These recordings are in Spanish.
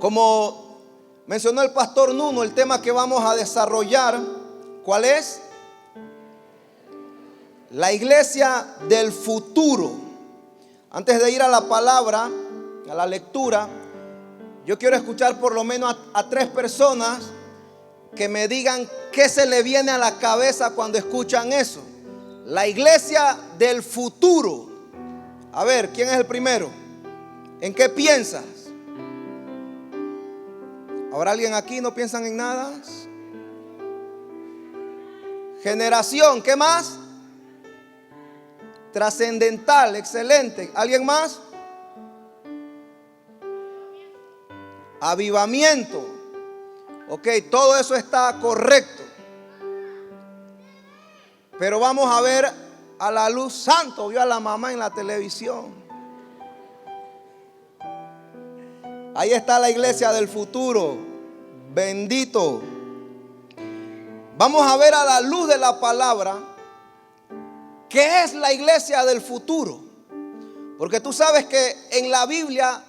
Como mencionó el pastor Nuno, el tema que vamos a desarrollar, ¿cuál es? La iglesia del futuro. Antes de ir a la palabra, a la lectura, yo quiero escuchar por lo menos a 3 personas que me digan qué se le viene a la cabeza cuando escuchan eso. La iglesia del futuro. A ver, ¿quién es el primero? ¿En qué piensas? ¿Habrá alguien aquí? ¿No piensan en nada? Generación, ¿qué más? Trascendental, excelente. ¿Alguien más? Avivamiento. Ok, todo eso está correcto. Pero vamos a ver a la luz santo. Vio a la mamá en la televisión. Ahí está la iglesia del futuro. Bendito. Vamos a ver a la luz de la palabra qué es la iglesia del futuro. Porque tú sabes que en la Biblia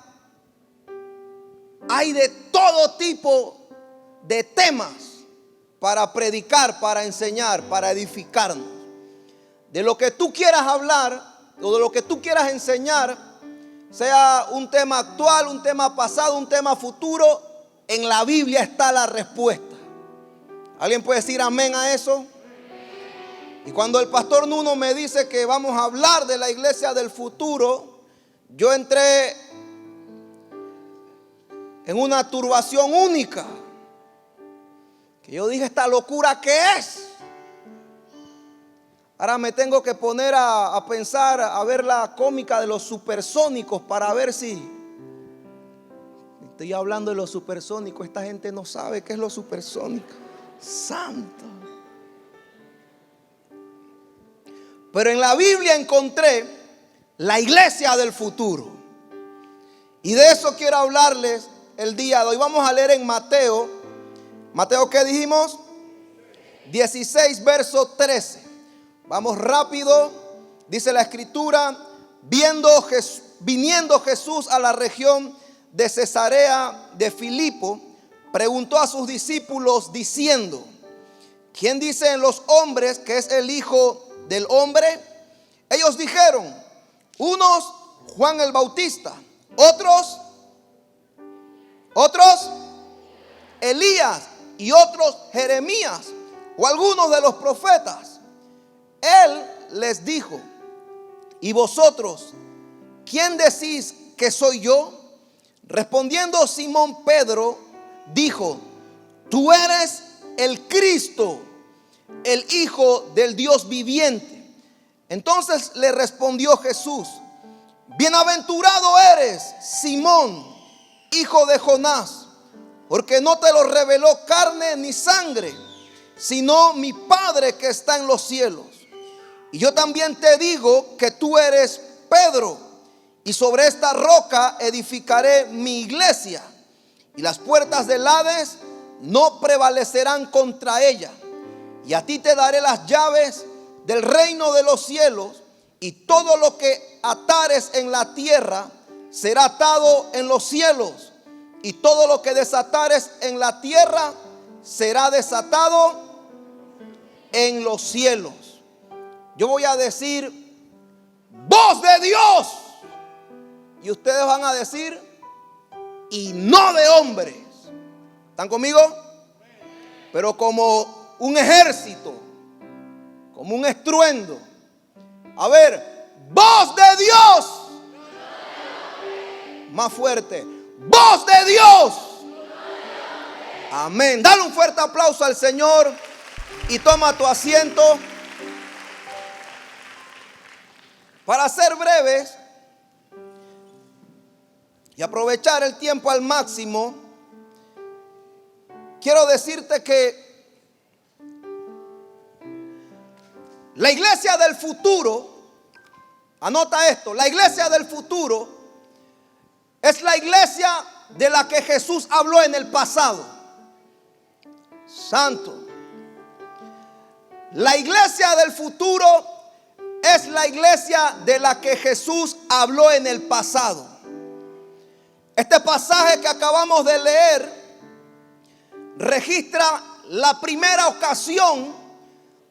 hay de todo tipo de temas para predicar, para enseñar, para edificarnos. De lo que tú quieras hablar o de lo que tú quieras enseñar, sea un tema actual, un tema pasado, un tema futuro, en la Biblia está la respuesta. ¿Alguien puede decir amén a eso? Y cuando el pastor Nuno me dice que vamos a hablar de la iglesia del futuro, yo entré en una turbación única. Que yo dije, ¿esta locura qué es? Ahora me tengo que poner a pensar, a ver la cómica de los supersónicos para ver si estoy hablando de los supersónicos. Esta gente no sabe qué es lo supersónico. Santo. Pero en la Biblia encontré la iglesia del futuro. Y de eso quiero hablarles el día de hoy. Vamos a leer en Mateo. Mateo, ¿qué dijimos? 16, verso 13. Vamos rápido. Dice la escritura: viniendo Jesús a la región de Cesarea de Filipo, preguntó a sus discípulos diciendo: ¿quién dicen los hombres que es el Hijo del Hombre? Ellos dijeron: unos Juan el Bautista, otros Elías, y otros Jeremías o algunos de los profetas. Él les dijo: ¿y vosotros quién decís que soy yo? Respondiendo Simón Pedro dijo: tú eres el Cristo, el Hijo del Dios viviente. Entonces le respondió Jesús: bienaventurado eres, Simón, hijo de Jonás, porque no te lo reveló carne ni sangre, sino mi Padre que está en los cielos. Y yo también te digo que tú eres Pedro, y sobre esta roca edificaré mi iglesia, y las puertas del Hades no prevalecerán contra ella. Y a ti te daré las llaves del reino de los cielos, y todo lo que atares en la tierra será atado en los cielos, y todo lo que desatares en la tierra será desatado en los cielos. Yo voy a decir: voz de Dios, y ustedes van a decir: y no de hombres. ¿Están conmigo? Pero como un ejército, como un estruendo. A ver, voz de Dios. Más fuerte: voz de Dios. Amén. Dale un fuerte aplauso al Señor y toma tu asiento. Para ser breves y aprovechar el tiempo al máximo, quiero decirte que la iglesia del futuro, anota esto, la iglesia del futuro es la iglesia de la que Jesús habló en el pasado. Santo. La iglesia del futuro es la iglesia de la que Jesús habló en el pasado. Este pasaje que acabamos de leer registra la primera ocasión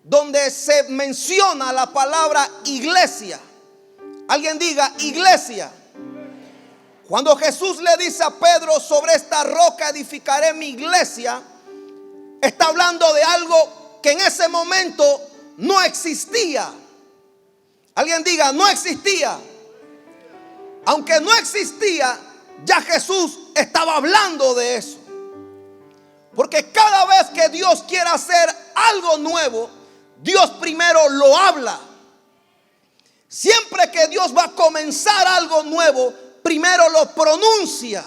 donde se menciona la palabra iglesia. Alguien diga iglesia. Cuando Jesús le dice a Pedro: sobre esta roca edificaré mi iglesia, está hablando de algo que en ese momento no existía. Alguien diga no existía. Aunque no existía, ya Jesús estaba hablando de eso. Porque cada vez que Dios quiere hacer algo nuevo, Dios primero lo habla. Siempre que Dios va a comenzar algo nuevo, primero lo pronuncia.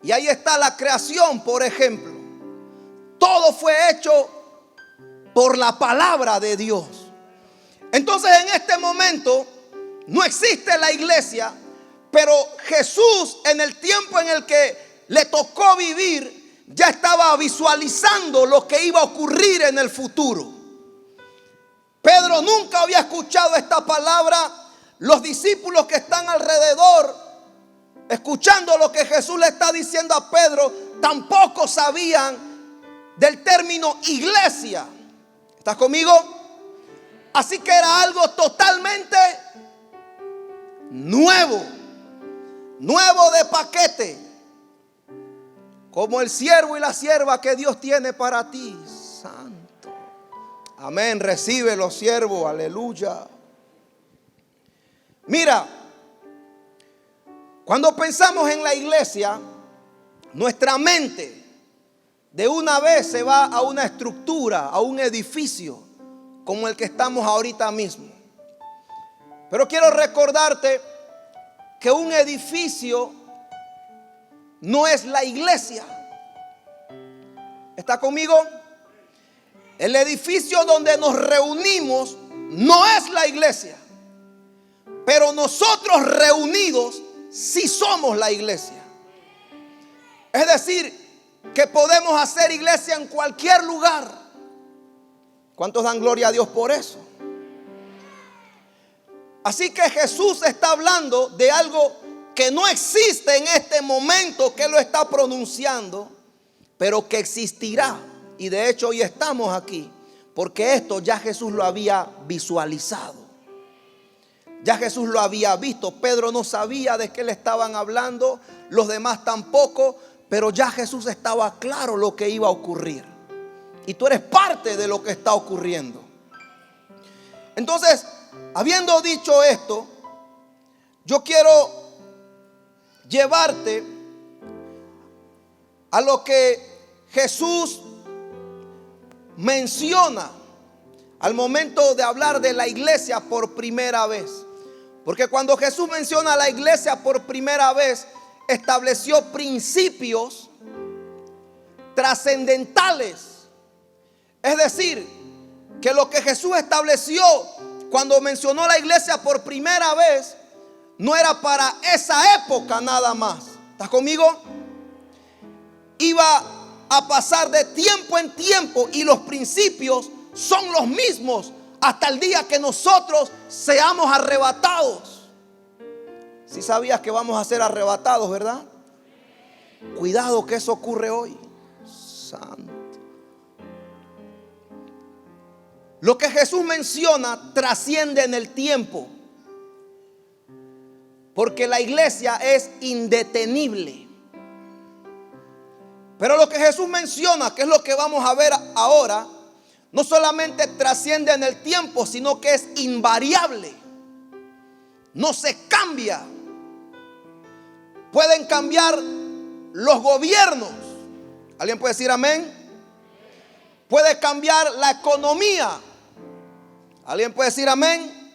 Y ahí está la creación, por ejemplo. Todo fue hecho por la palabra de Dios. Entonces, en este momento no existe la iglesia, pero Jesús, en el tiempo en el que le tocó vivir, ya estaba visualizando lo que iba a ocurrir en el futuro. Pedro nunca había escuchado esta palabra. Los discípulos que están alrededor, escuchando lo que Jesús le está diciendo a Pedro, tampoco sabían del término iglesia. ¿Estás conmigo? Así que era algo totalmente nuevo. Nuevo de paquete. Como el siervo y la sierva que Dios tiene para ti. Santo. Amén. Recíbelo, siervo. Aleluya. Mira, cuando pensamos en la iglesia, nuestra mente de una vez se va a una estructura, a un edificio como el que estamos ahorita mismo. Pero quiero recordarte que un edificio no es la iglesia. ¿Está conmigo? El edificio donde nos reunimos no es la iglesia. Pero nosotros reunidos sí somos la iglesia. Es decir, que podemos hacer iglesia en cualquier lugar. ¿Cuántos dan gloria a Dios por eso? Así que Jesús está hablando de algo que no existe en este momento que lo está pronunciando, pero que existirá. Y de hecho hoy estamos aquí porque esto ya Jesús lo había visualizado. Ya Jesús lo había visto. Pedro no sabía de qué le estaban hablando, los demás tampoco, pero ya Jesús estaba claro lo que iba a ocurrir. Y tú eres parte de lo que está ocurriendo. Entonces, habiendo dicho esto, yo quiero llevarte a lo que Jesús menciona al momento de hablar de la iglesia por primera vez. Porque cuando Jesús menciona a la iglesia por primera vez, estableció principios trascendentales. Es decir, que lo que Jesús estableció cuando mencionó la iglesia por primera vez no era para esa época nada más. ¿Estás conmigo? Iba a pasar de tiempo en tiempo y los principios son los mismos hasta el día que nosotros seamos arrebatados. Si sabías que vamos a ser arrebatados, ¿verdad? Cuidado que eso ocurre hoy. Santo. Lo que Jesús menciona trasciende en el tiempo, porque la iglesia es indetenible. Pero lo que Jesús menciona, que es lo que vamos a ver ahora, no solamente trasciende en el tiempo, sino que es invariable. No se cambia. Pueden cambiar los gobiernos. ¿Alguien puede decir amén? Puede cambiar la economía. ¿Alguien puede decir amén?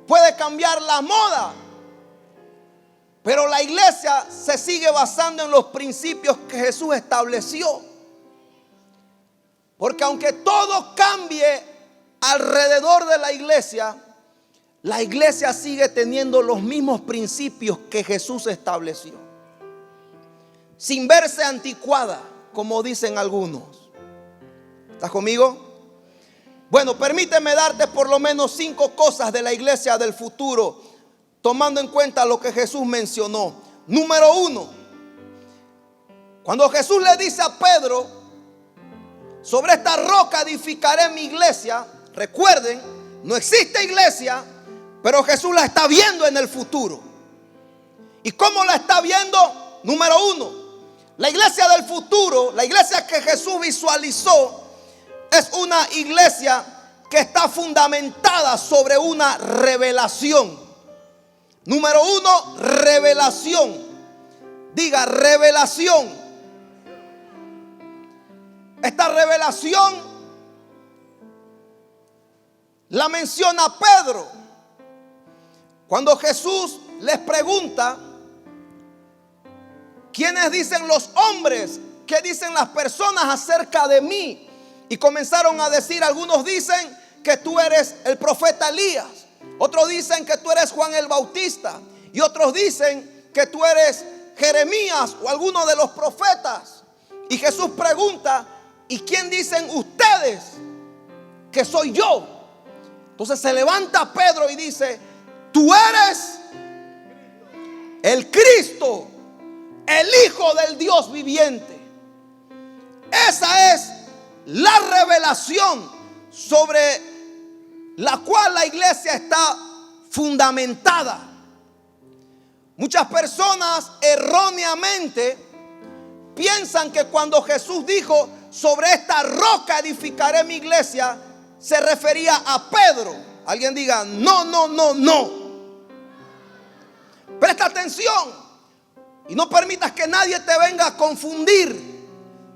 Puede cambiar la moda. Pero la iglesia se sigue basando en los principios que Jesús estableció. Porque aunque todo cambie alrededor de la iglesia sigue teniendo los mismos principios que Jesús estableció, sin verse anticuada, como dicen algunos. ¿Estás conmigo? Bueno, permíteme darte por lo menos 5 cosas de la iglesia del futuro, tomando en cuenta lo que Jesús mencionó. Número uno, cuando Jesús le dice a Pedro, sobre esta roca edificaré mi iglesia. Recuerden, no existe iglesia, pero Jesús la está viendo en el futuro. ¿Y cómo la está viendo? Número uno, la iglesia del futuro, la iglesia que Jesús visualizó, es una iglesia que está fundamentada sobre una revelación. Número uno, revelación. Diga, revelación. Esta revelación la menciona Pedro cuando Jesús les pregunta: ¿quiénes dicen los hombres? ¿Qué dicen las personas acerca de mí? Y comenzaron a decir, algunos dicen que tú eres el profeta Elías, otros dicen que tú eres Juan el Bautista, y otros dicen que tú eres Jeremías o alguno de los profetas. Y Jesús pregunta: ¿y quién dicen ustedes que soy yo? Entonces se levanta Pedro y dice: tú eres el Cristo, el Hijo del Dios viviente. Esa es la revelación sobre la cual la iglesia está fundamentada. Muchas personas erróneamente piensan que cuando Jesús dijo: sobre esta roca edificaré mi iglesia, se refería a Pedro. Alguien diga: no, no, no, no. Presta atención y no permitas que nadie te venga a confundir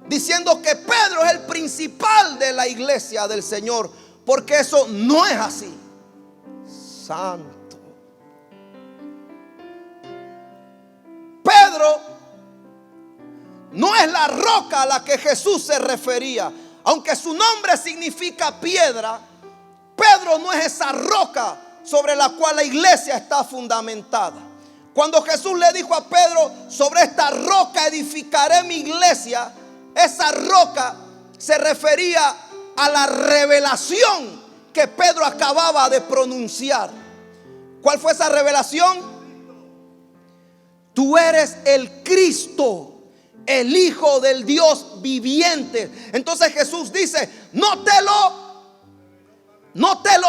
diciendo que Pedro es el principal de la iglesia del Señor, porque eso no es así. Santo. Pedro no es la roca a la que Jesús se refería. Aunque su nombre significa piedra, Pedro no es esa roca sobre la cual la iglesia está fundamentada. Cuando Jesús le dijo a Pedro: sobre esta roca edificaré mi iglesia, esa roca se refería a la revelación que Pedro acababa de pronunciar. ¿Cuál fue esa revelación? Tú eres el Cristo, el Hijo del Dios viviente. Entonces Jesús dice: no te lo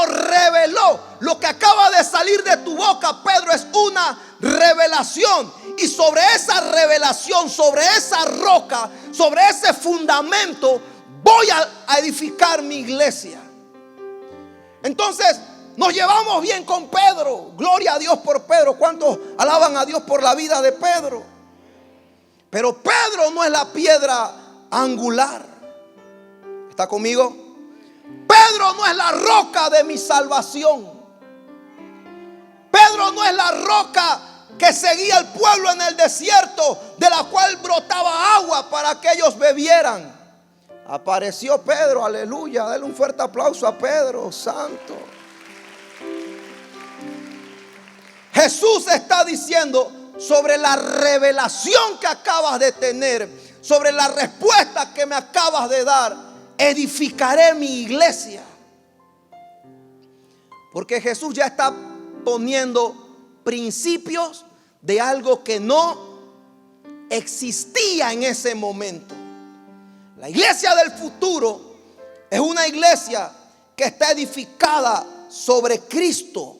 reveló. Lo que acaba de salir de tu boca, Pedro, es una revelación. Y sobre esa revelación, sobre esa roca, sobre ese fundamento, voy a edificar mi iglesia. Entonces nos llevamos bien con Pedro. Gloria a Dios por Pedro. ¿Cuántos alaban a Dios por la vida de Pedro? Pero Pedro no es la piedra angular. ¿Está conmigo? Pedro no es la roca de mi salvación. Pedro no es la roca que seguía al pueblo en el desierto, de la cual brotaba agua para que ellos bebieran. Apareció Pedro, aleluya. Dale un fuerte aplauso a Pedro, santo. Jesús está diciendo: sobre la revelación que acabas de tener, sobre la respuesta que me acabas de dar, edificaré mi iglesia. Porque Jesús ya está poniendo principios de algo que no existía en ese momento. La iglesia del futuro es una iglesia que está edificada sobre Cristo.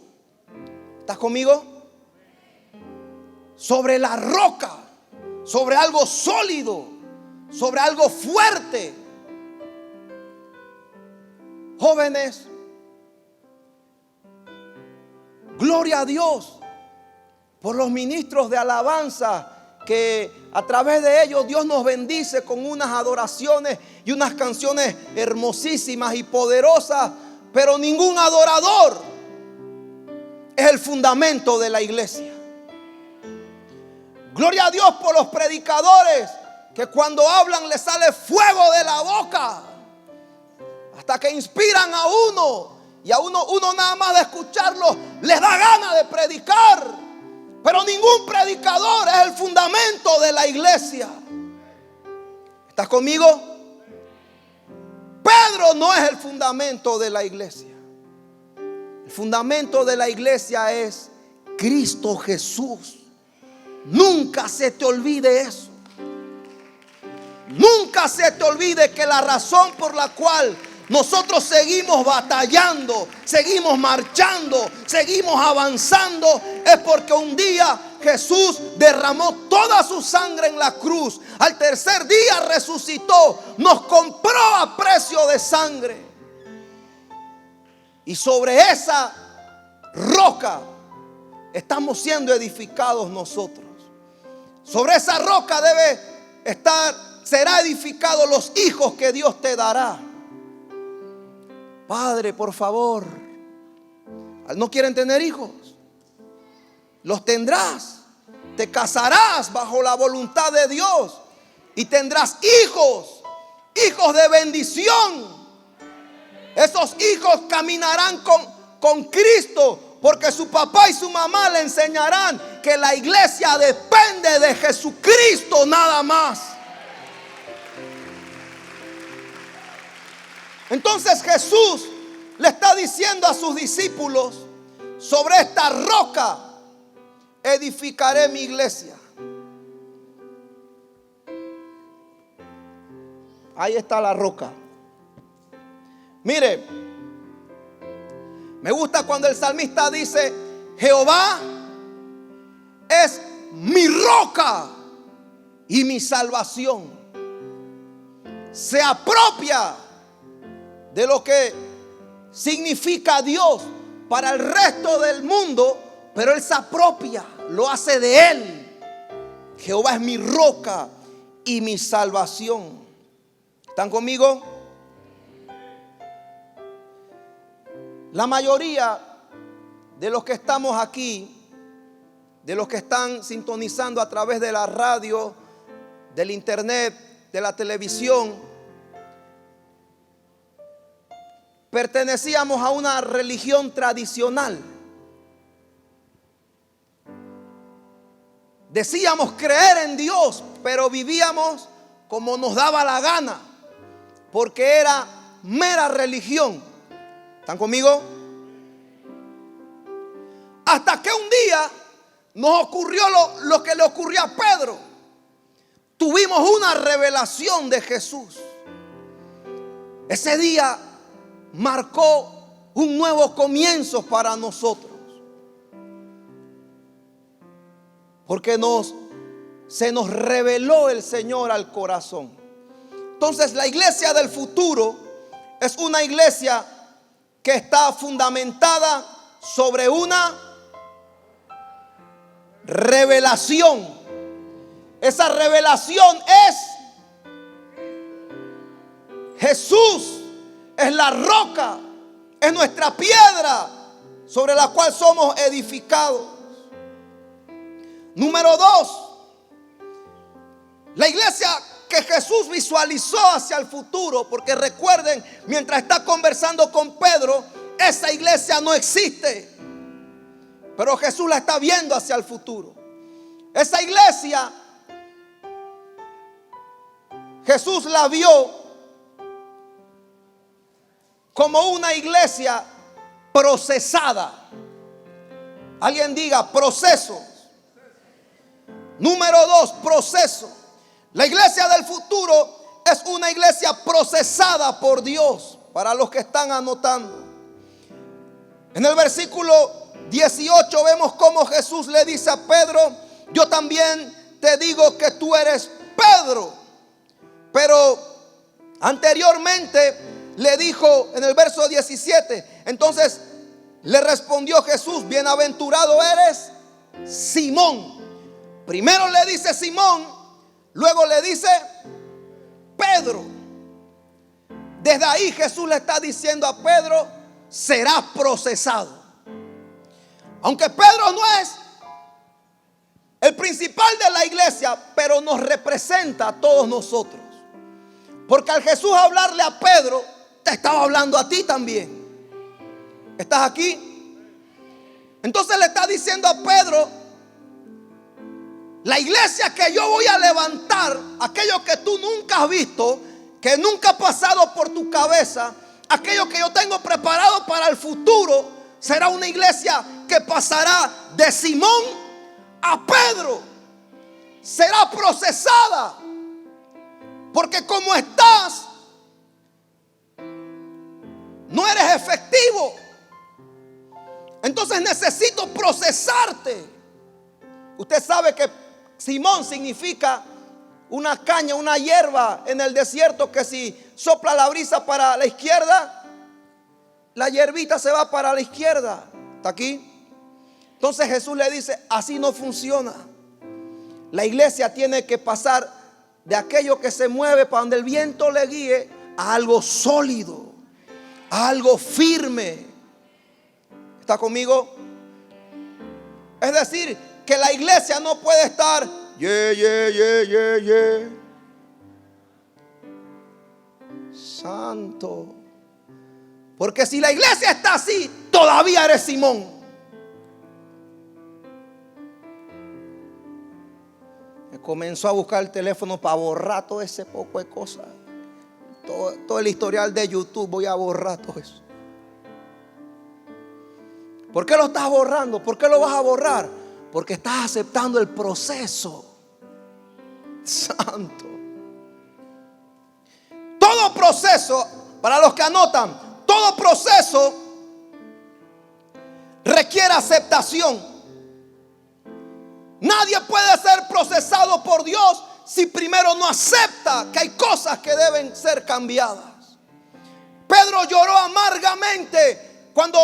¿Estás conmigo? Sobre la roca, sobre algo sólido, sobre algo fuerte. Jóvenes, gloria a Dios por los ministros de alabanza, que a través de ellos Dios nos bendice con unas adoraciones y unas canciones hermosísimas y poderosas. Pero ningún adorador es el fundamento de la iglesia. Gloria a Dios por los predicadores, que cuando hablan les sale fuego de la boca, hasta que inspiran a uno, y a uno nada más de escucharlo les da ganas de predicar. Pero ningún predicador es el fundamento de la iglesia. ¿Estás conmigo? Pedro no es el fundamento de la iglesia. El fundamento de la iglesia es Cristo Jesús. Nunca se te olvide eso. Nunca se te olvide que la razón por la cual nosotros seguimos batallando, seguimos marchando, seguimos avanzando, es porque un día Jesús derramó toda su sangre en la cruz. Al tercer día resucitó, nos compró a precio de sangre. Y sobre esa roca estamos siendo edificados nosotros. Sobre esa roca será edificado los hijos que Dios te dará. Padre, por favor, ¿no quieren tener hijos? Los tendrás. Te casarás bajo la voluntad de Dios y tendrás hijos, hijos de bendición. Esos hijos caminarán con Cristo, porque su papá y su mamá le enseñarán que la iglesia depende de Jesucristo nada más. Entonces Jesús le está diciendo a sus discípulos: sobre esta roca edificaré mi iglesia. Ahí está la roca. Mire, me gusta cuando el salmista dice: Jehová es mi roca y mi salvación. Se apropia de lo que significa Dios para el resto del mundo, pero Él se apropia, lo hace de Él. Jehová es mi roca y mi salvación. ¿Están conmigo? La mayoría de los que estamos aquí, de los que están sintonizando a través de la radio, del internet, de la televisión, pertenecíamos a una religión tradicional. Decíamos creer en Dios, pero vivíamos como nos daba la gana, porque era mera religión. ¿Están conmigo? Hasta que un día nos ocurrió lo que le ocurrió a Pedro. Tuvimos una revelación de Jesús. Ese día marcó un nuevo comienzo para nosotros, porque se nos reveló el Señor al corazón. Entonces la iglesia del futuro es una iglesia que está fundamentada sobre una revelación. Esa revelación es Jesús. Es la roca, es nuestra piedra sobre la cual somos edificados. Número 2, la iglesia que Jesús visualizó hacia el futuro, porque recuerden, mientras está conversando con Pedro, esa iglesia no existe, pero Jesús la está viendo hacia el futuro. Esa iglesia, Jesús la vio como una iglesia procesada. Alguien diga proceso. Número 2, proceso. La iglesia del futuro es una iglesia procesada por Dios. Para los que están anotando, en el versículo 18 vemos cómo Jesús le dice a Pedro: yo también te digo que tú eres Pedro. Pero anteriormente le dijo en el verso 17, entonces le respondió Jesús: bienaventurado eres Simón. Primero le dice Simón, luego le dice Pedro. Desde ahí Jesús le está diciendo a Pedro: serás procesado. Aunque Pedro no es el principal de la iglesia, pero nos representa a todos nosotros. Porque al Jesús hablarle a Pedro, te estaba hablando a ti también. ¿Estás aquí? Entonces le está diciendo a Pedro: la iglesia que yo voy a levantar, aquello que tú nunca has visto, que nunca ha pasado por tu cabeza, aquello que yo tengo preparado para el futuro, será una iglesia que pasará de Simón a Pedro. será procesada. Porque como estás, no eres efectivo. Entonces necesito procesarte. Usted sabe que Simón significa una caña, una hierba en el desierto, que si sopla la brisa para la izquierda, la hierbita se va para la izquierda. ¿Está aquí? Entonces Jesús le dice, así no funciona. La iglesia tiene que pasar de aquello que se mueve para donde el viento le guíe a algo sólido, a algo firme. ¿Está conmigo? Es decir, que la iglesia no puede estar santo. Porque si la iglesia está así, todavía eres Simón. Comenzó a buscar el teléfono para borrar todo ese poco de cosas. Todo el historial de YouTube, voy a borrar todo eso. ¿Por qué lo estás borrando? ¿Por qué lo vas a borrar? Porque estás aceptando el proceso. Santo. Todo proceso, para los que anotan, todo proceso requiere aceptación. Nadie puede ser procesado por Dios si primero no acepta que hay cosas que deben ser cambiadas. Pedro lloró amargamente cuando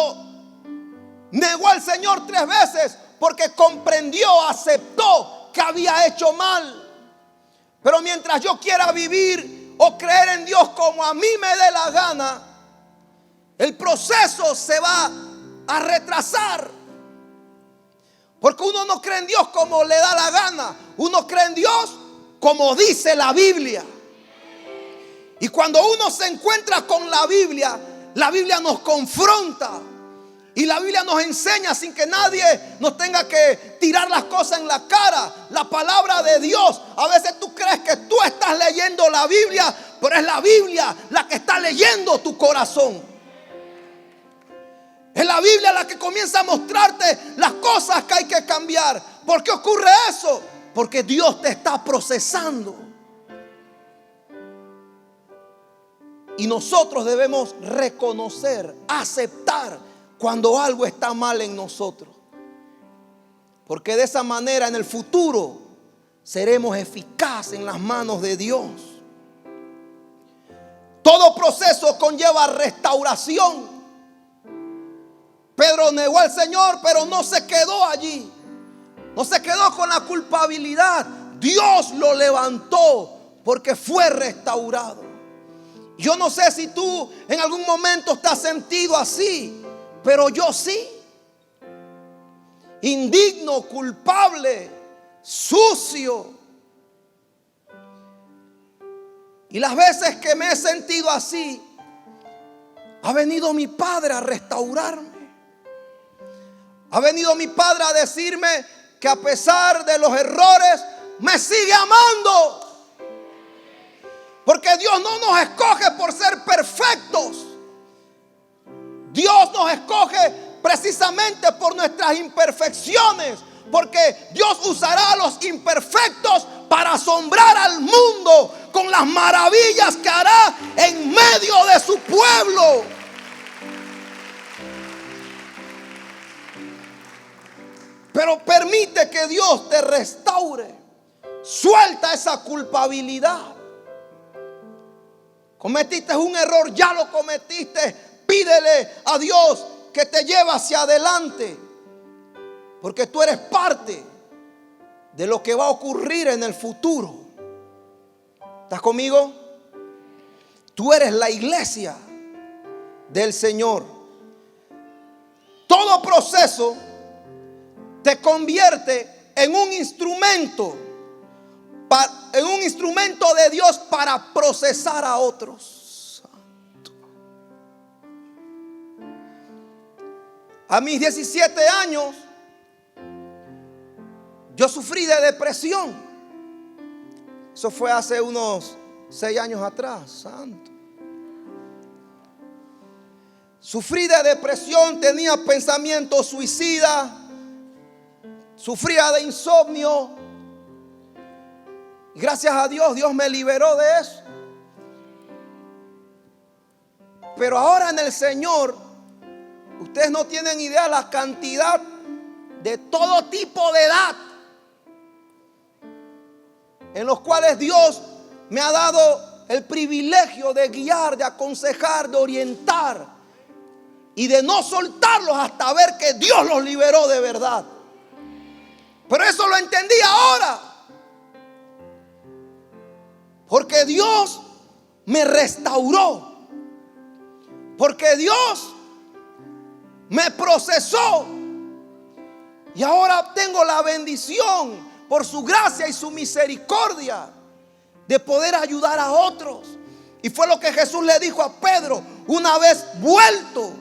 negó al Señor 3 veces, porque comprendió, aceptó que había hecho mal. Pero mientras yo quiera vivir o creer en Dios como a mí me dé la gana, el proceso se va a retrasar. Porque uno no cree en Dios como le da la gana. Uno cree en Dios como dice la Biblia. Y cuando uno se encuentra con la Biblia nos confronta. Y la Biblia nos enseña sin que nadie nos tenga que tirar las cosas en la cara. La palabra de Dios. A veces tú crees que tú estás leyendo la Biblia, pero es la Biblia la que está leyendo tu corazón. Es la Biblia la que comienza a mostrarte las cosas que hay que cambiar. ¿Por qué ocurre eso? Porque Dios te está procesando. Y nosotros debemos reconocer, aceptar cuando algo está mal en nosotros. Porque de esa manera en el futuro seremos eficaces en las manos de Dios. Todo proceso conlleva restauración. Pedro negó al Señor, pero no se quedó allí. No se quedó con la culpabilidad. Dios lo levantó porque fue restaurado. Yo no sé si tú en algún momento te has sentido así, pero yo sí. Indigno, culpable, sucio. Y las veces que me he sentido así, ha venido mi Padre a restaurarme. Ha venido mi Padre a decirme que a pesar de los errores me sigue amando. Porque Dios no nos escoge por ser perfectos. Dios nos escoge precisamente por nuestras imperfecciones. Porque Dios usará a los imperfectos para asombrar al mundo con las maravillas que hará en medio de su pueblo. Pero permite que Dios te restaure. Suelta esa culpabilidad. Cometiste un error, ya lo cometiste. Pídele a Dios que te lleve hacia adelante. Porque tú eres parte de lo que va a ocurrir en el futuro. ¿Estás conmigo? Tú eres la iglesia del Señor. Todo proceso te convierte en un instrumento de Dios para procesar a otros. A mis 17 años yo sufrí de depresión. Eso fue hace unos 6 años atrás. Santo. Sufrí de depresión, tenía pensamientos suicidas. Sufría de insomnio. Gracias a Dios, Dios me liberó de eso. Pero ahora en el Señor, ustedes no tienen idea la cantidad de todo tipo de edad en los cuales Dios me ha dado el privilegio de guiar, de aconsejar, de orientar y de no soltarlos hasta ver que Dios los liberó de verdad. Pero eso lo entendí ahora, porque Dios me restauró, porque Dios me procesó y ahora tengo la bendición por su gracia y su misericordia de poder ayudar a otros. Y fue lo que Jesús le dijo a Pedro: una vez vuelto,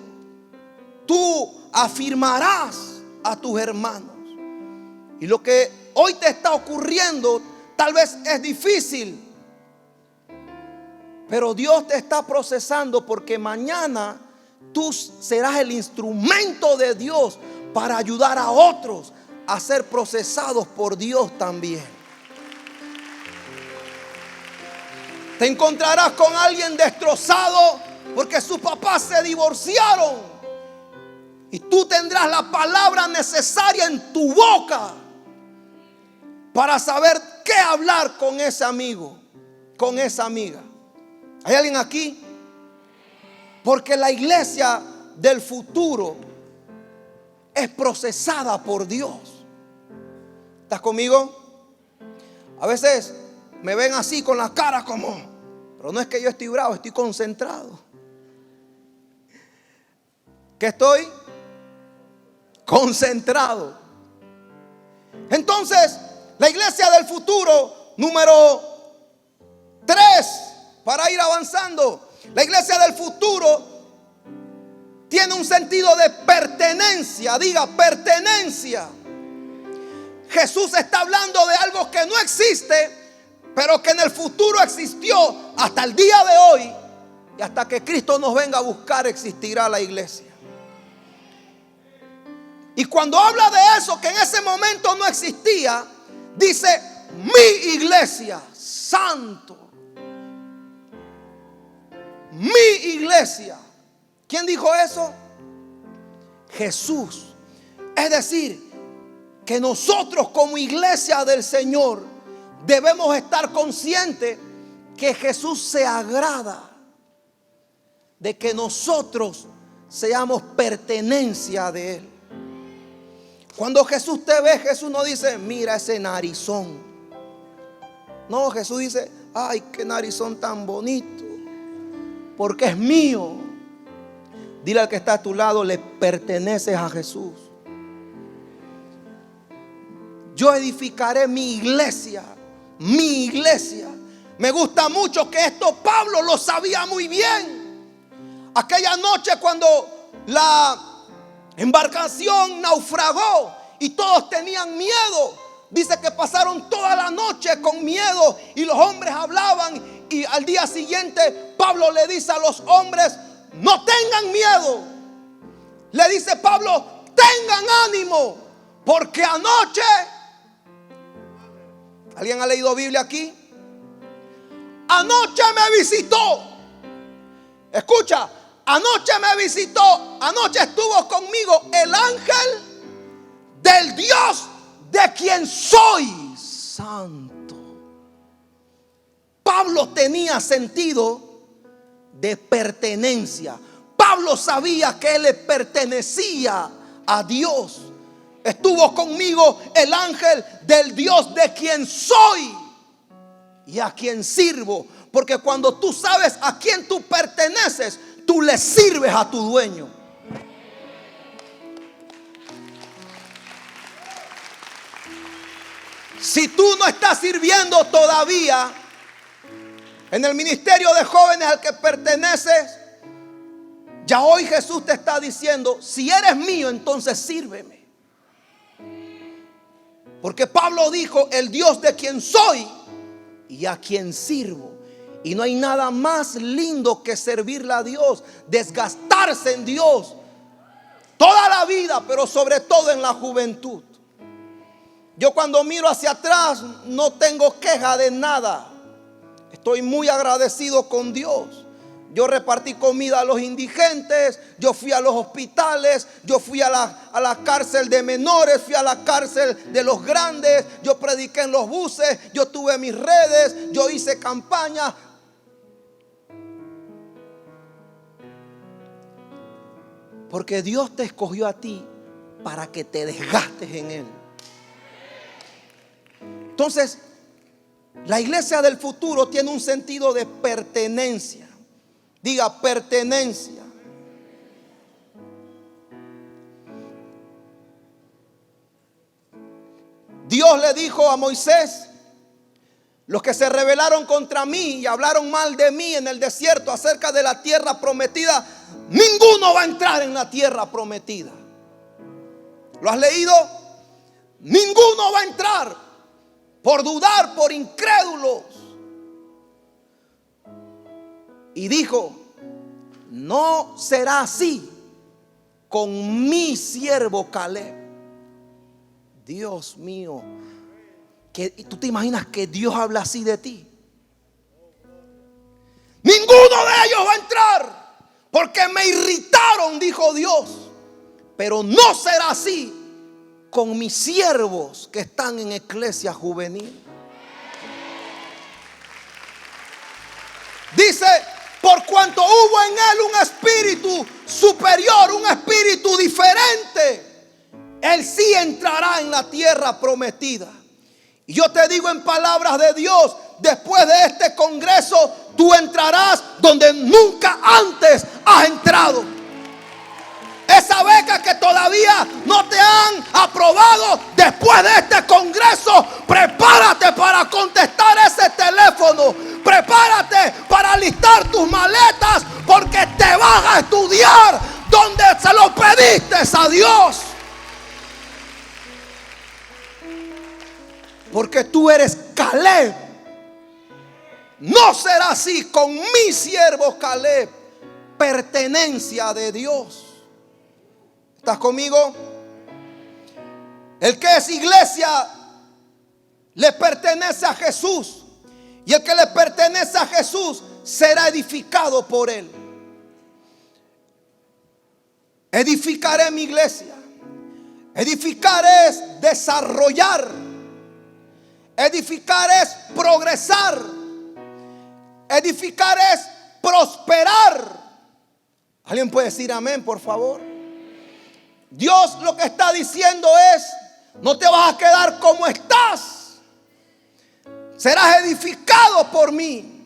tú afirmarás a tus hermanos. Y lo que hoy te está ocurriendo tal vez es difícil, pero Dios te está procesando, porque mañana tú serás el instrumento de Dios para ayudar a otros a ser procesados por Dios también. Te encontrarás con alguien destrozado porque sus papás se divorciaron, y tú tendrás la palabra necesaria en tu boca para saber qué hablar con ese amigo, con esa amiga. ¿Hay alguien aquí? Porque la iglesia del futuro es procesada por Dios. ¿Estás conmigo? A veces me ven así con la cara como, pero no es que yo estoy bravo, estoy concentrado. ¿Qué estoy? Concentrado. Entonces, la iglesia del futuro, número 3, para ir avanzando. La iglesia del futuro tiene un sentido de pertenencia. Diga, pertenencia. Jesús está hablando de algo que no existe, pero que en el futuro existió hasta el día de hoy. Y hasta que Cristo nos venga a buscar, existirá la iglesia. Y cuando habla de eso, que en ese momento no existía, dice: mi iglesia, santo. Mi iglesia. ¿Quién dijo eso? Jesús. Es decir, que nosotros como iglesia del Señor debemos estar conscientes que Jesús se agrada de que nosotros seamos pertenencia de Él. Cuando Jesús te ve, Jesús no dice: mira ese narizón. No, Jesús dice: ay, qué narizón tan bonito, porque es mío. Dile al que está a tu lado: le perteneces a Jesús. Yo edificaré mi iglesia. Mi iglesia. Me gusta mucho que esto Pablo lo sabía muy bien. Aquella noche cuando la embarcación naufragó y todos tenían miedo, dice que pasaron toda la noche con miedo y los hombres hablaban, y al día siguiente Pablo le dice a los hombres: no tengan miedo. Le dice Pablo: tengan ánimo, porque anoche, ¿alguien ha leído Biblia aquí? Anoche me visitó. Escucha, anoche me visitó, anoche estuvo conmigo el ángel del Dios de quien soy santo. Pablo tenía sentido de pertenencia. Pablo sabía que él le pertenecía a Dios. Estuvo conmigo el ángel del Dios de quien soy y a quien sirvo. Porque cuando tú sabes a quién tú perteneces, tú le sirves a tu dueño. Si tú no estás sirviendo todavía en el ministerio de jóvenes al que perteneces, ya hoy Jesús te está diciendo: si eres mío, entonces sírveme. Porque Pablo dijo: el Dios de quien soy y a quien sirvo. Y no hay nada más lindo que servirle a Dios, desgastarse en Dios toda la vida, pero sobre todo en la juventud. Yo cuando miro hacia atrás no tengo queja de nada. Estoy muy agradecido con Dios. Yo repartí comida a los indigentes, yo fui a los hospitales, yo fui a la cárcel de menores, fui a la cárcel de los grandes, yo prediqué en los buses, yo tuve mis redes, yo hice campaña. Porque Dios te escogió a ti para que te desgastes en Él. Entonces, la iglesia del futuro tiene un sentido de pertenencia. Diga pertenencia. Dios le dijo a Moisés: los que se rebelaron contra mí y hablaron mal de mí en el desierto acerca de la tierra prometida, ninguno va a entrar en la tierra prometida. ¿Lo has leído? Ninguno va a entrar por dudar, por incrédulos. Y dijo: no será así con mi siervo Caleb. Dios mío, que tú te imaginas que Dios habla así de ti. Ninguno de ellos va a entrar porque me irritaron, dijo Dios. Pero no será así con mis siervos que están en Iglesia Juvenil. Dice: por cuanto hubo en él un espíritu superior, un espíritu diferente, él sí entrará en la tierra prometida. Y yo te digo en palabras de Dios, después de este congreso, tú entrarás donde nunca antes has entrado. Esa beca que todavía no te han aprobado, después de este congreso, prepárate para contestar ese teléfono. Prepárate para alistar tus maletas, porque te vas a estudiar donde se lo pediste a Dios. Porque tú eres Caleb. No será así con mi siervo Caleb. Pertenencia de Dios. ¿Estás conmigo? El que es iglesia le pertenece a Jesús. Y el que le pertenece a Jesús será edificado por él. Edificaré mi iglesia. Edificar es desarrollar. Edificar es progresar. Edificar es prosperar. ¿Alguien puede decir amén, por favor? Dios lo que está diciendo es: no te vas a quedar como estás. Serás edificado por mí.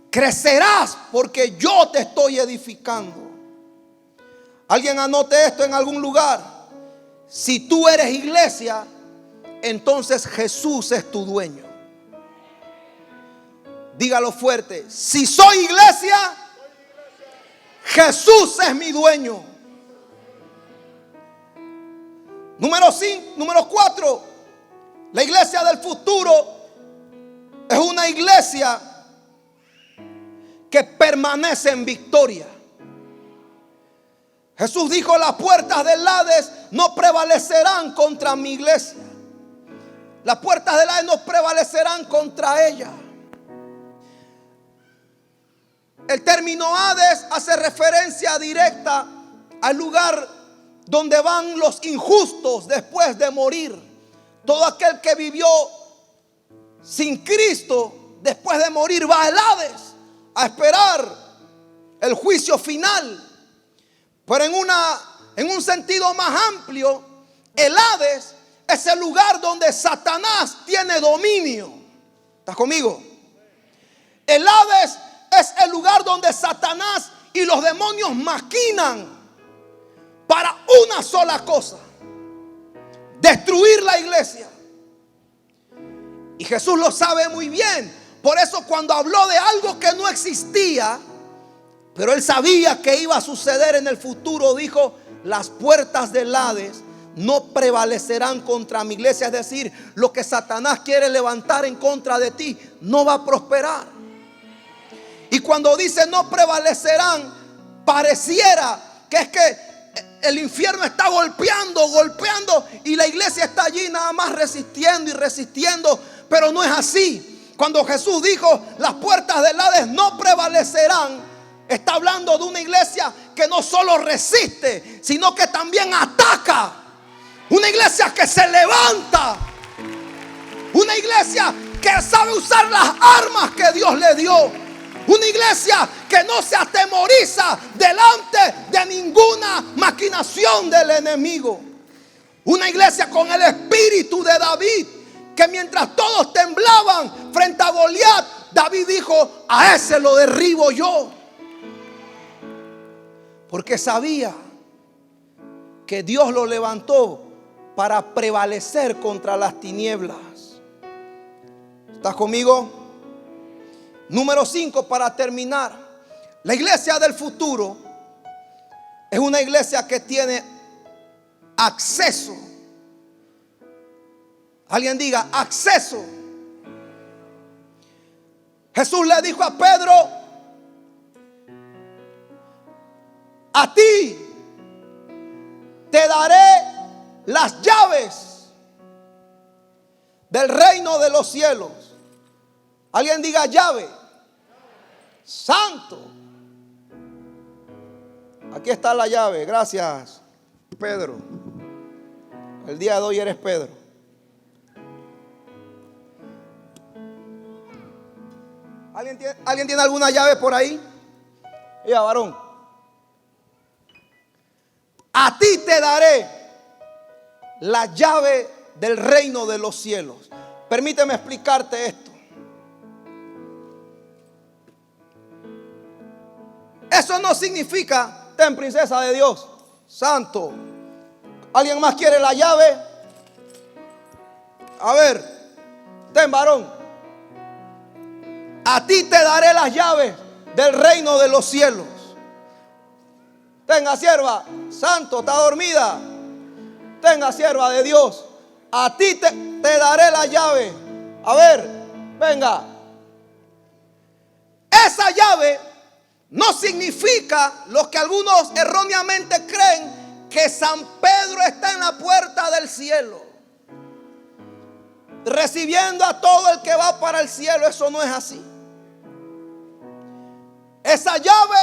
Crecerás porque yo te estoy edificando. Alguien anote esto en algún lugar. Si tú eres iglesia, entonces Jesús es tu dueño. Dígalo fuerte: si soy iglesia, Jesús es mi dueño. Número 4. La iglesia del futuro es una iglesia que permanece en victoria. Jesús dijo: las puertas del Hades no prevalecerán contra mi iglesia. Las puertas del Hades no prevalecerán contra ella. El término Hades hace referencia directa al lugar donde van los injustos después de morir. Todo aquel que vivió sin Cristo, después de morir, va al Hades a esperar el juicio final. Pero en un sentido más amplio, el Hades es el lugar donde Satanás tiene dominio. ¿Estás conmigo? El Hades es el lugar donde Satanás y los demonios maquinan para una sola cosa: destruir la iglesia. Y Jesús lo sabe muy bien. Por eso cuando habló de algo que no existía, pero él sabía que iba a suceder en el futuro, dijo: las puertas del Hades no prevalecerán contra mi iglesia. Es decir, lo que Satanás quiere levantar en contra de ti no va a prosperar. Y cuando dice no prevalecerán, pareciera que es que el infierno está golpeando y la iglesia está allí nada más resistiendo y resistiendo, pero no es así. Cuando Jesús dijo las puertas del Hades no prevalecerán, está hablando de una iglesia que no solo resiste, sino que también ataca. Una iglesia que se levanta, una iglesia que sabe usar las armas que Dios le dio. Una iglesia que no se atemoriza delante de ninguna maquinación del enemigo. Una iglesia con el espíritu de David, que mientras todos temblaban frente a Goliat, David dijo: a ese lo derribo yo. Porque sabía que Dios lo levantó para prevalecer contra las tinieblas. ¿Estás conmigo? Número 5, para terminar. La iglesia del futuro es una iglesia que tiene acceso. Alguien diga acceso. Jesús le dijo a Pedro: a ti te daré las llaves del reino de los cielos. Alguien diga llave. Santo. Aquí está la llave. Gracias, Pedro. El día de hoy eres Pedro. ¿Alguien tiene alguna llave por ahí? Mira, varón. A ti te daré la llave del reino de los cielos. Permíteme explicarte esto. Eso no significa: ten, princesa de Dios, santo. ¿Alguien más quiere la llave? A ver, ten, varón. A ti te daré las llaves del reino de los cielos. Tenga, sierva, santo, está dormida. Tenga, sierva de Dios. A ti te daré la llave. A ver, venga. Esa llave no significa lo que algunos erróneamente creen, que San Pedro está en la puerta del cielo recibiendo a todo el que va para el cielo. Eso no es así. Esa llave,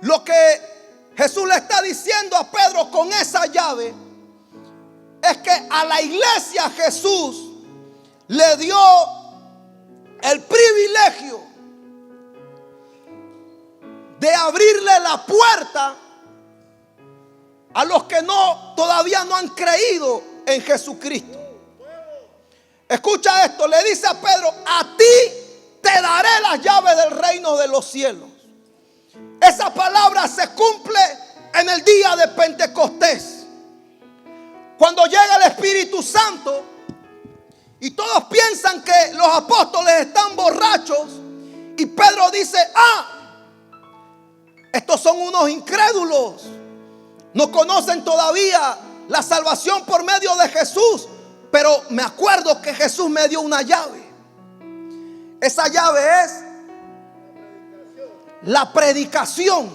lo que Jesús le está diciendo a Pedro con esa llave, es que a la iglesia Jesús le dio el privilegio de abrirle la puerta a los que todavía no han creído en Jesucristo. Escucha esto, le dice a Pedro: a ti te daré las llaves del reino de los cielos. Esa palabra se cumple en el día de Pentecostés, cuando llega el Espíritu Santo. Y todos piensan que los apóstoles están borrachos. Y Pedro dice: estos son unos incrédulos. No conocen todavía la salvación por medio de Jesús. Pero me acuerdo que Jesús me dio una llave. Esa llave es la predicación.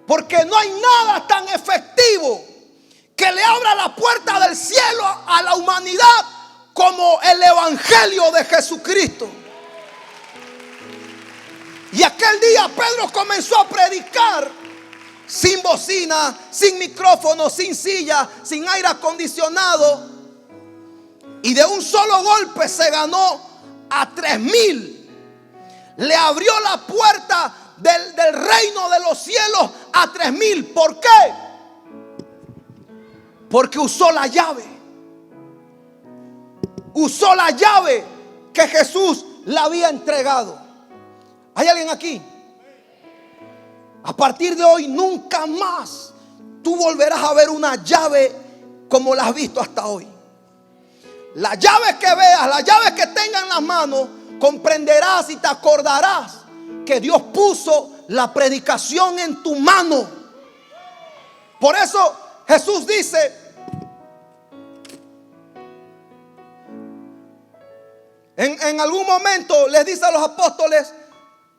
Porque no hay nada tan efectivo que le abra la puerta del cielo a la humanidad como el evangelio de Jesucristo. Y aquel día Pedro comenzó a predicar sin bocina, sin micrófono, sin silla, sin aire acondicionado. Y de un solo golpe se ganó a 3,000. Le abrió la puerta del reino de los cielos a 3,000. ¿Por qué? Porque usó la llave. Usó la llave que Jesús le había entregado. ¿Hay alguien aquí? A partir de hoy nunca más tú volverás a ver una llave como la has visto hasta hoy. Las llaves que veas, las llaves que tengas en las manos, comprenderás y te acordarás que Dios puso la predicación en tu mano. Por eso Jesús dice: en algún momento les dice a los apóstoles: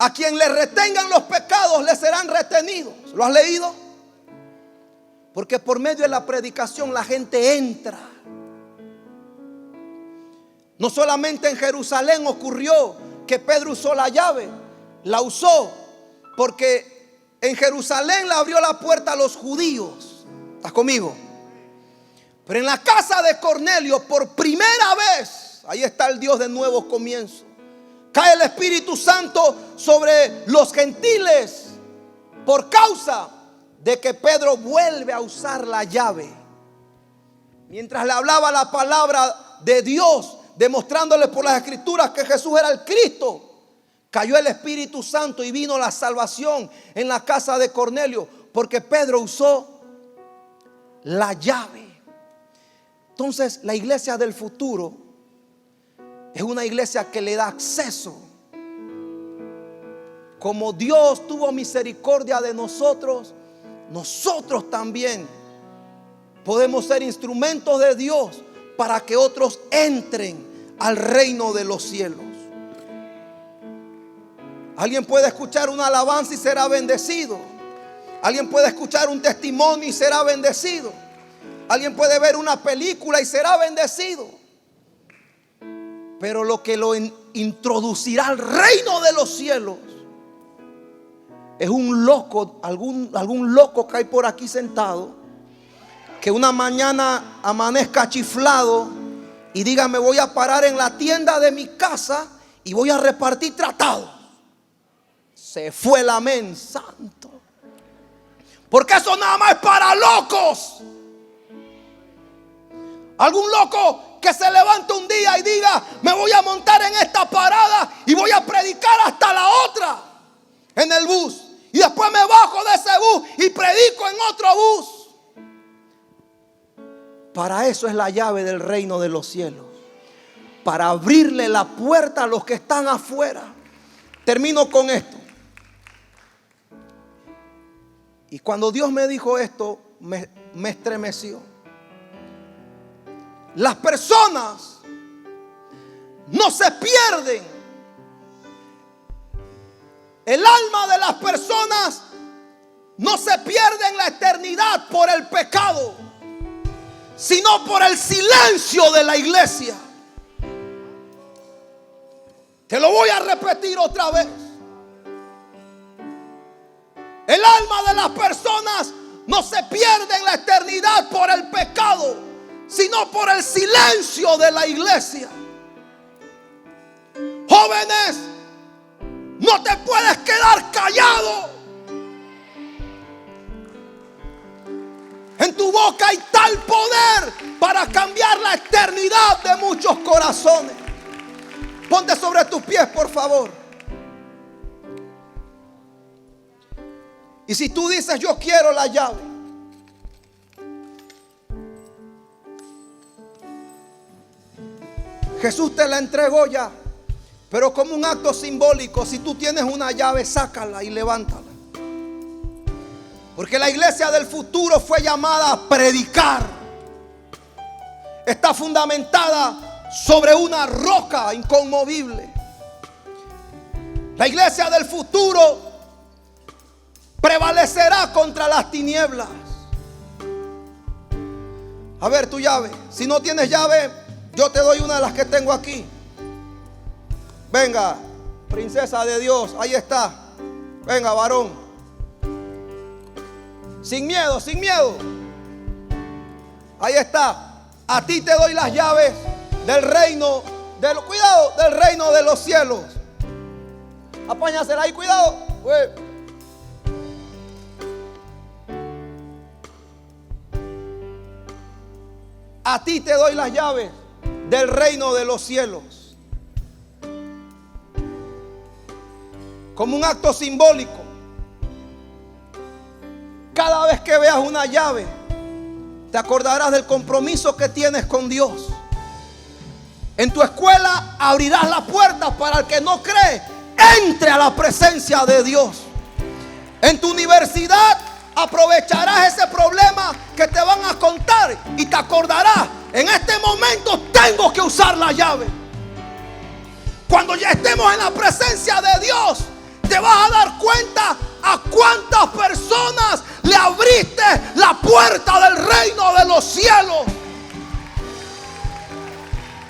a quien le retengan los pecados le serán retenidos. ¿Lo has leído? Porque por medio de la predicación la gente entra. No solamente en Jerusalén ocurrió que Pedro usó la llave, la usó porque en Jerusalén le abrió la puerta a los judíos. ¿Estás conmigo? Pero en la casa de Cornelio, por primera vez, ahí está el Dios de nuevos comienzos. Cae el Espíritu Santo sobre los gentiles por causa de que Pedro vuelve a usar la llave. Mientras le hablaba la palabra de Dios, demostrándole por las escrituras que Jesús era el Cristo, cayó el Espíritu Santo y vino la salvación en la casa de Cornelio, porque Pedro usó la llave. Entonces la iglesia del futuro es una iglesia que le da acceso. Como Dios tuvo misericordia de nosotros, nosotros también podemos ser instrumentos de Dios para que otros entren al reino de los cielos. Alguien puede escuchar una alabanza y será bendecido. Alguien puede escuchar un testimonio y será bendecido. Alguien puede ver una película y será bendecido. Pero lo que lo introducirá al reino de los cielos es un loco, algún loco que hay por aquí sentado, que una mañana amanezca chiflado y diga: me voy a parar en la tienda de mi casa y voy a repartir tratados. Se fue el amén santo. Porque eso nada más es para locos. Algún loco que se levante un día y diga: me voy a montar en esta parada y voy a predicar hasta la otra en el bus. Y después me bajo de ese bus y predico en otro bus. Para eso es la llave del reino de los cielos. Para abrirle la puerta a los que están afuera. Termino con esto. Y cuando Dios me dijo esto, me estremeció. Las personas no se pierden. El alma de las personas no se pierde en la eternidad por el pecado, sino por el silencio de la iglesia. Te lo voy a repetir otra vez. El alma de las personas no se pierde en la eternidad por el pecado, sino por el silencio de la iglesia. Jóvenes, no te puedes quedar callado. En tu boca hay tal poder para cambiar la eternidad de muchos corazones. Ponte sobre tus pies, por favor. Y si tú dices: yo quiero la llave, Jesús te la entregó ya. Pero como un acto simbólico, si tú tienes una llave, sácala y levántala. Porque la iglesia del futuro fue llamada a predicar. Está fundamentada sobre una roca inconmovible. La iglesia del futuro prevalecerá contra las tinieblas. A ver tu llave. Si no tienes llave, yo te doy una de las que tengo aquí. Venga, princesa de Dios, ahí está. Venga, varón. Sin miedo, sin miedo. Ahí está. A ti te doy las llaves del reino, cuidado, del reino de los cielos. Apáñasela ahí, cuidado. A ti te doy las llaves del reino de los cielos. Como un acto simbólico. Cada vez que veas una llave, te acordarás del compromiso que tienes con Dios. En tu escuela abrirás la puerta para el que no cree, entre a la presencia de Dios. En tu universidad aprovecharás ese problema que te van a contar y te acordarás: en este momento tengo que usar la llave. Cuando ya estemos en la presencia de Dios, te te vas a dar cuenta a cuántas personas le abriste la puerta del reino de los cielos.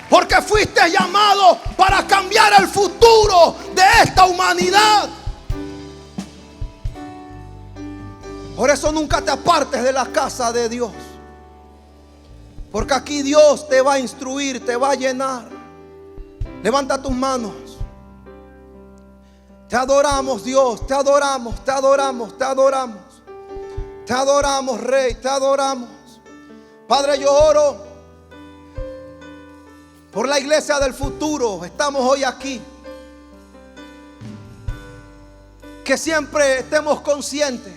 Porque fuiste llamado para cambiar el futuro de esta humanidad. Por eso nunca te apartes de la casa de Dios. Porque aquí Dios te va a instruir, te va a llenar. Levanta tus manos. Te adoramos, Dios, te adoramos, te adoramos, te adoramos. Te adoramos, Rey, te adoramos. Padre, yo oro por la iglesia del futuro. Estamos hoy aquí. Que siempre estemos conscientes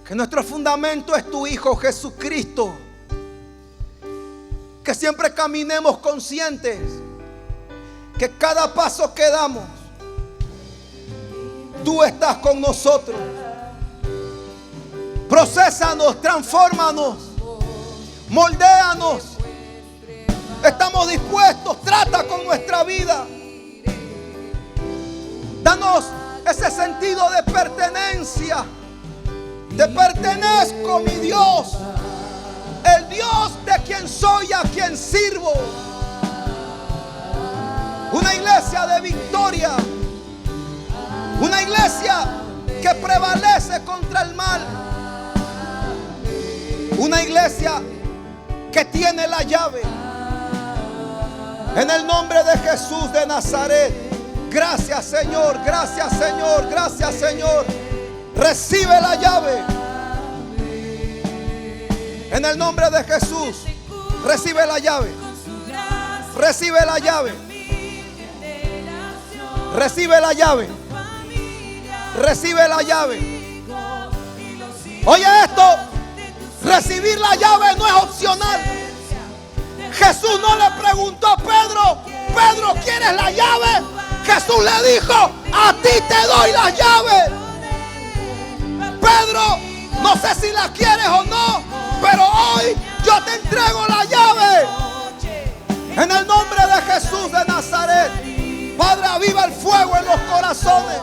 que nuestro fundamento es tu Hijo Jesucristo. Que siempre caminemos conscientes que cada paso que damos, tú estás con nosotros. Prosésanos, transfórmanos, moldéanos. Estamos dispuestos, trata con nuestra vida. Danos ese sentido de pertenencia. Te pertenezco, mi Dios. El Dios de quien soy, a quien sirvo. Una iglesia de victoria. Una iglesia que prevalece contra el mal. Una iglesia que tiene la llave. En el nombre de Jesús de Nazaret. Gracias, Señor. Gracias, Señor. Gracias, Señor. Recibe la llave. En el nombre de Jesús, recibe la llave. Recibe la llave. Recibe la llave. Recibe la llave. Oye esto, recibir la llave no es opcional. Jesús no le preguntó a Pedro: Pedro, ¿quieres la llave? Jesús le dijo: a ti te doy la llave. Pedro, no sé si la quieres o no, pero hoy yo te entrego la llave. En el nombre de Jesús de Nazaret. Padre, aviva el fuego en los corazones.